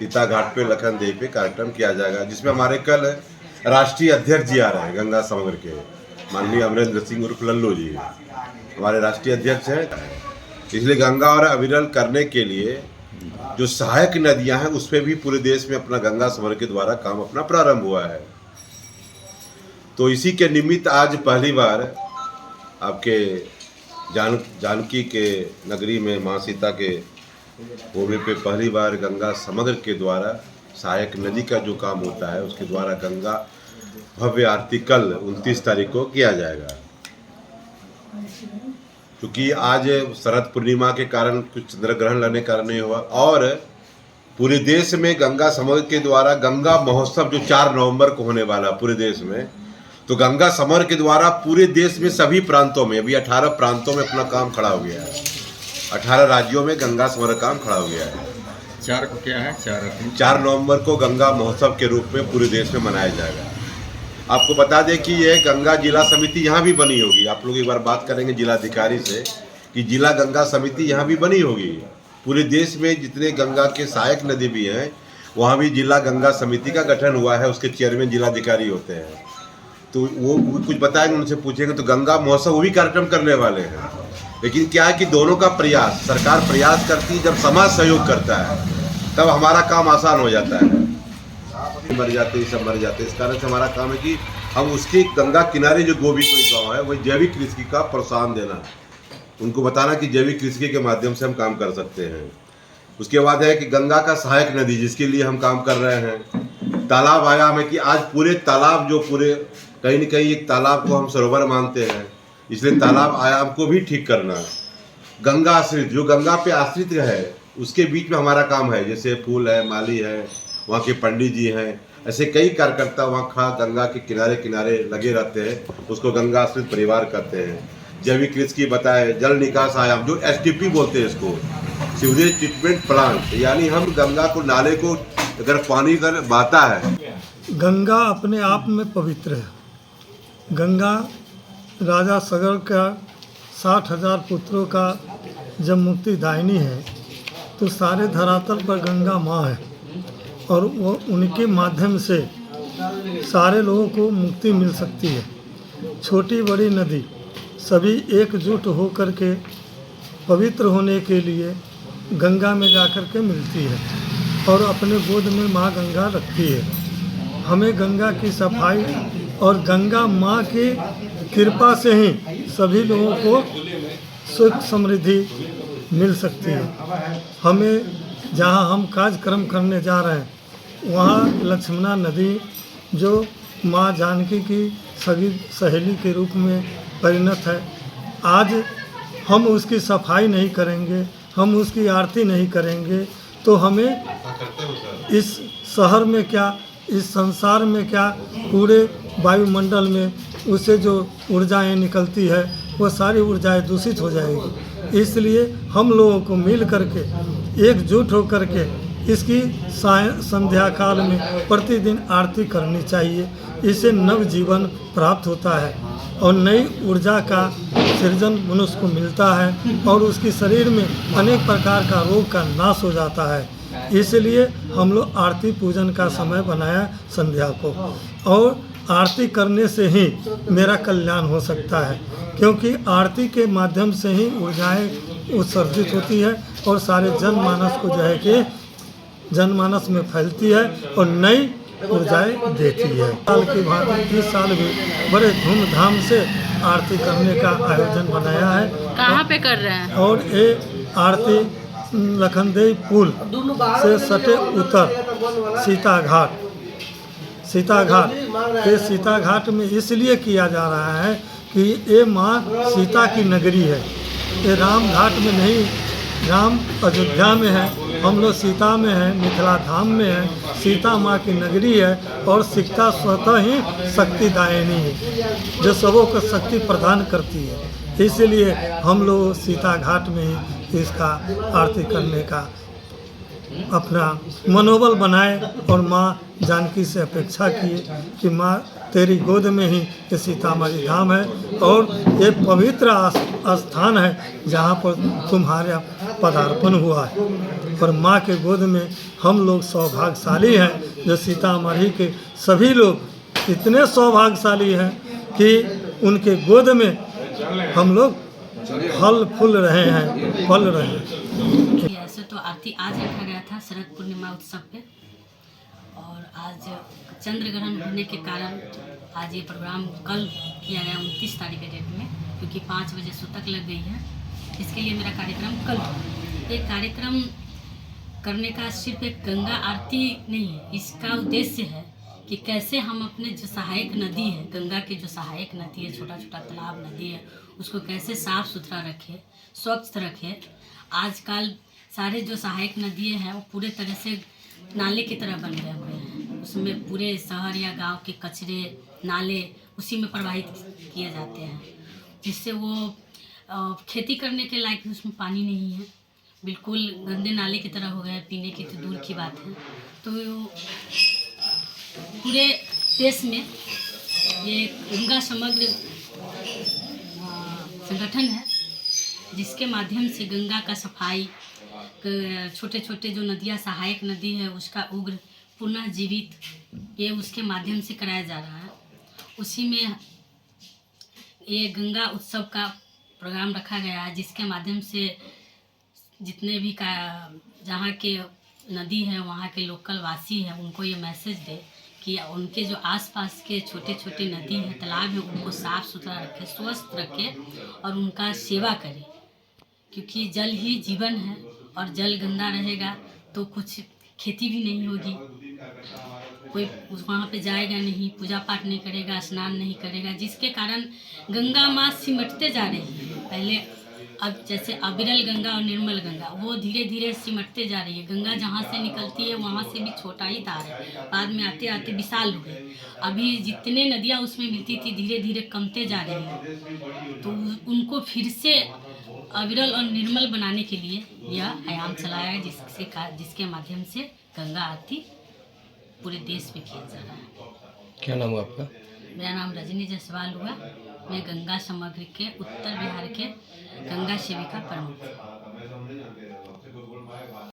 सीता घाट पे लखन देवी पे कार्यक्रम किया जाएगा, जिसमें हमारे कल राष्ट्रीय अध्यक्ष जी आ रहे हैं गंगा समग्र के, माननीय अमरेंद्र सिंह उर्फ लल्लू जी हमारे राष्ट्रीय अध्यक्ष हैं। इसलिए गंगा और अविरल करने के लिए जो सहायक नदियां हैं उस पर भी पूरे देश में अपना गंगा समग्र के द्वारा काम अपना प्रारंभ हुआ है। तो इसी के निमित्त आज पहली बार आपके जानकी के नगरी में माँ सीता के भूमि पे पहली बार गंगा समग्र के द्वारा सहायक नदी का जो काम होता है उसके द्वारा गंगा भव्य आरती कल 29 तारीख को किया जाएगा। क्योंकि आज शरद पूर्णिमा के कारण कुछ चंद्र ग्रहण लगने कारण नहीं हुआ और पूरे देश में गंगा समग्र के द्वारा गंगा महोत्सव जो 4 नवंबर को होने वाला पूरे देश में, तो गंगा समग्र के द्वारा पूरे देश में सभी प्रांतों में अभी 18 प्रांतों में अपना काम खड़ा हो गया है। 18 राज्यों में गंगा समग्र काम खड़ा हो गया है। 4 को क्या है? 4 नवंबर को गंगा महोत्सव के रूप में पूरे देश में मनाया जाएगा। आपको बता दें कि ये गंगा जिला समिति यहाँ भी बनी होगी। आप लोग एक बार बात करेंगे जिलाधिकारी से कि जिला गंगा समिति यहाँ भी बनी होगी। पूरे देश में जितने गंगा के सहायक नदी भी हैं वहाँ भी जिला गंगा समिति का गठन हुआ है, उसके चेयरमैन जिलाधिकारी होते हैं। तो वो कुछ बताएंगे, उनसे पूछेंगे। तो गंगा महोत्सव वो भी कार्यक्रम करने वाले हैं। लेकिन क्या है कि दोनों का प्रयास, सरकार प्रयास करती है, जब समाज सहयोग करता है तब हमारा काम आसान हो जाता है। मर जाते सब मर जाते, इस कारण से हमारा काम है कि हम उसके गंगा किनारे जो गोभी कोई गाँव है वही जैविक कृषि का प्रोत्साहन देना, उनको बताना कि जैविक कृषि के माध्यम से हम काम कर सकते हैं। उसके बाद है कि गंगा का सहायक नदी जिसके लिए हम काम कर रहे हैं, तालाब आयाम है कि आज पूरे तालाब जो पूरे कहीं न कहीं एक तालाब को हम सरोवर मानते हैं, इसलिए तालाब आयाम को भी ठीक करना। गंगा आश्रित जो गंगा पे आश्रित है उसके बीच में हमारा काम है, जैसे फूल है, माली है, वहाँ के पंडित जी हैं, ऐसे कई कार्यकर्ता वहाँ खड़ा गंगा के किनारे किनारे लगे रहते हैं, उसको गंगा आश्रित परिवार कहते हैं। जैविक कृषि की बताए, जल निकास आयाम जो STP बोलते हैं इसको, सीवरेज ट्रीटमेंट प्लांट, यानी हम गंगा को नाले को अगर पानी अगर बहता है। गंगा अपने आप में पवित्र है। गंगा राजा सगर का 60,000 पुत्रों का जब मुक्तिदायिनी है तो सारे धरातल पर गंगा माँ है और वो उनके माध्यम से सारे लोगों को मुक्ति मिल सकती है। छोटी बड़ी नदी सभी एकजुट होकर के पवित्र होने के लिए गंगा में जाकर के मिलती है और अपने गोद में माँ गंगा रखती है। हमें गंगा की सफाई और गंगा माँ की कृपा से ही सभी लोगों को सुख समृद्धि मिल सकती है। हमें जहाँ हम कार्यक्रम करने जा रहे हैं वहाँ लक्ष्मणा नदी जो माँ जानकी की सगी सहेली के रूप में परिणत है, आज हम उसकी सफाई नहीं करेंगे, हम उसकी आरती नहीं करेंगे तो हमें इस शहर में क्या, इस संसार में क्या, पूरे वायुमंडल में उससे जो ऊर्जाएं निकलती है वो सारी ऊर्जाएं दूषित हो जाएगी। इसलिए हम लोगों को मिल करके एकजुट होकर के इसकी संध्या काल में प्रतिदिन आरती करनी चाहिए। इससे नव जीवन प्राप्त होता है और नई ऊर्जा का सृजन मनुष्य को मिलता है और उसके शरीर में अनेक प्रकार का रोग का नाश हो जाता है। इसलिए हम लोग आरती पूजन का समय बनाया संध्या को, और आरती करने से ही मेरा कल्याण हो सकता है, क्योंकि आरती के माध्यम से ही ऊर्जाएं उत्सर्जित होती है और सारे जनमानस को जो है कि जनमानस में फैलती है और नई ऊर्जाएं देती है। साल की भांति इस साल भी बड़े धूमधाम से आरती करने का आयोजन बनाया है। कहाँ पे कर रहे हैं? और ये आरती लखनदेई पुल से सटे उत्तर सीता घाट में इसलिए किया जा रहा है कि ये माँ सीता की नगरी है। ये राम घाट में नहीं, राम अयोध्या में है, हम लोग सीता में हैं, मिथिला धाम में हैं। सीता माँ की नगरी है और सीता स्वतः ही शक्तिदायिनी है जो सबों को शक्ति प्रदान करती है। इसलिए हम लोग सीता घाट में ही इसका आरती करने का अपना मनोबल बनाए और माँ जानकी से अपेक्षा किए कि माँ तेरी गोद में ही ये सीतामढ़ी धाम है और ये पवित्र स्थान है जहाँ पर तुम्हारा पदार्पण हुआ है और माँ के गोद में हम लोग सौभाग्यशाली हैं जो सीतामढ़ी के सभी लोग इतने सौभाग्यशाली हैं कि उनके गोद में हम लोग फल फूल रहे हैं, पल रहे हैं। ऐसे तो आरती आज रखा गया था शरद पूर्णिमा उत्सव पे, और आज चंद्र ग्रहण होने के कारण आज ये प्रोग्राम कल किया गया 29 तारीख के डेट में, क्योंकि 5 बजे सुतक लग गई है। इसके लिए मेरा कार्यक्रम कल होगा। ये कार्यक्रम करने का सिर्फ एक गंगा आरती नहीं है, इसका उद्देश्य है कि कैसे हम अपने जो सहायक नदी है, गंगा की जो सहायक नदी है, छोटा छोटा तालाब नदी है, उसको कैसे साफ़ सुथरा रखें, स्वच्छ रखें। आजकल सारे जो सहायक नदियाँ हैं वो पूरे तरह से नाले की तरह बन गए हुए हैं। उसमें पूरे शहर या गांव के कचरे नाले उसी में प्रवाहित किए जाते हैं, जिससे वो खेती करने के लायक भी उसमें पानी नहीं है, बिल्कुल गंदे नाले की तरह हो गया है, पीने की तो दूर की बात है। तो पूरे देश में ये गंगा समग्र संगठन है, जिसके माध्यम से गंगा का सफाई, छोटे छोटे जो नदियाँ सहायक नदी है उसका उग्र पुनः जीवित, ये उसके माध्यम से कराया जा रहा है। उसी में ये गंगा उत्सव का प्रोग्राम रखा गया है, जिसके माध्यम से जितने भी का जहाँ के नदी है वहाँ के लोकल वासी हैं उनको ये मैसेज दे कि उनके जो आसपास के छोटे छोटे नदी हैं, तालाब हैं, उनको साफ़ सुथरा रखें, स्वस्थ रखें और उनका सेवा करें, क्योंकि जल ही जीवन है और जल गंदा रहेगा तो कुछ खेती भी नहीं होगी, कोई वहाँ पे जाएगा नहीं, पूजा पाठ नहीं करेगा, स्नान नहीं करेगा, जिसके कारण गंगा माँ सिमटते जा रही है। पहले अब जैसे अविरल गंगा और निर्मल गंगा वो धीरे धीरे सिमटते जा रही है। गंगा जहाँ से निकलती है वहाँ से भी छोटा ही धार है, बाद में आते आते विशाल हो गई। अभी जितने नदियाँ उसमें मिलती थी धीरे धीरे कमते जा रही है, तो उनको फिर से अविरल और निर्मल बनाने के लिए यह आयाम चलाया है, जिसके माध्यम से गंगा आरती पूरे देश में किया जा रहा है। क्या नाम है आपका? मेरा नाम रजनी जायसवाल हुआ। मैं गंगा समग्र के उत्तर बिहार के गंगा सेविका प्रमुख।